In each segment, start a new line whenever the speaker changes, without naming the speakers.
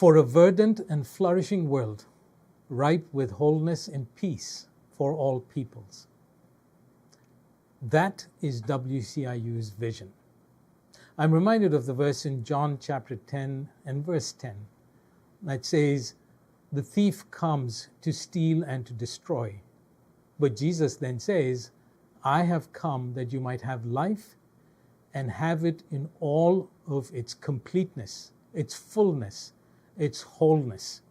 for a verdant and flourishing world, ripe with wholeness and peace for all peoples. That is WCIU's vision. I'm reminded of the verse in John chapter 10 and verse 10 that says, "The thief comes to steal and to destroy." But Jesus then says, "I have come that you might have life and have it in all of its completeness, its fullness, its wholeness."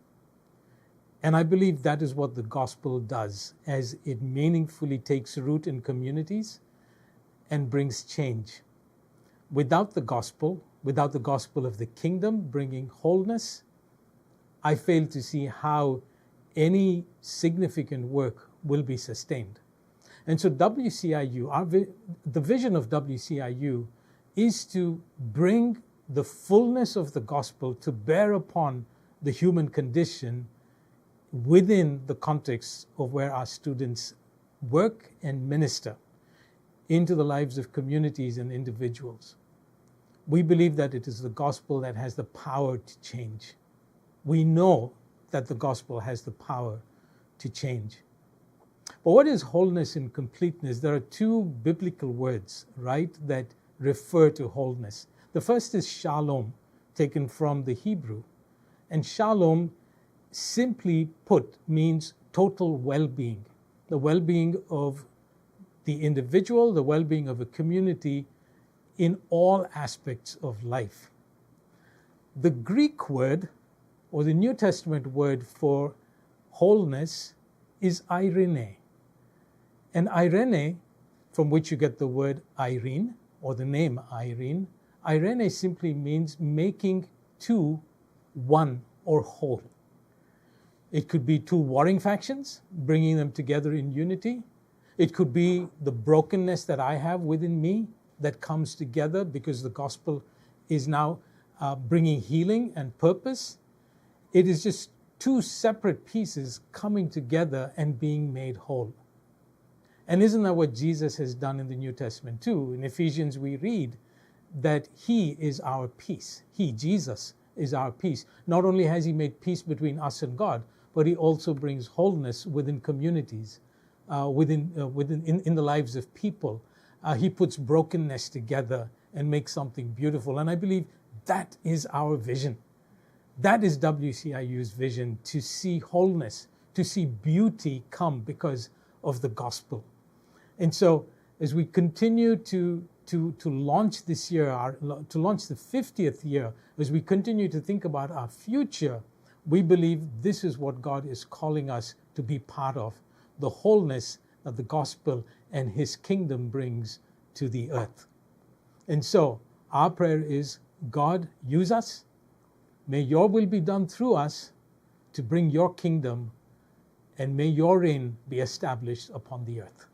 And I believe that is what the gospel does as it meaningfully takes root in communities and brings change. Without the gospel of the kingdom bringing wholeness, I fail to see how any significant work will be sustained. And so WCIU, the vision of WCIU is to bring the fullness of the gospel to bear upon the human condition within the context of where our students work and minister into the lives of communities and individuals. We believe that it is the gospel that has the power to change. We know that the gospel has the power to change. But what is wholeness and completeness? There are two biblical words, right, that refer to wholeness. The first is shalom, taken from the Hebrew. And shalom, simply put, means total well-being. The well-being of the individual, the well-being of a community in all aspects of life. The Greek word, or the New Testament word for wholeness, is Eirene. And Eirene, from which you get the word Eirene, or the name Eirene, Eirene simply means making two one or whole. It could be two warring factions, bringing them together in unity. It could be the brokenness that I have within me that comes together because the gospel is now bringing healing and purpose. It is just two separate pieces coming together and being made whole. And isn't that what Jesus has done in the New Testament too? In Ephesians we read that He is our peace. He, Jesus, is our peace. Not only has He made peace between us and God, but He also brings wholeness within communities, in the lives of people. He puts brokenness together and makes something beautiful. And I believe that is our vision. That is WCIU's vision, to see wholeness, to see beauty come because of the gospel. And so as we continue to launch this year, to launch the 50th year, as we continue to think about our future, we believe this is what God is calling us to be part of, the wholeness that the gospel and His kingdom brings to the earth. And so our prayer is, God, use us. May your will be done through us to bring your kingdom, and may your reign be established upon the earth.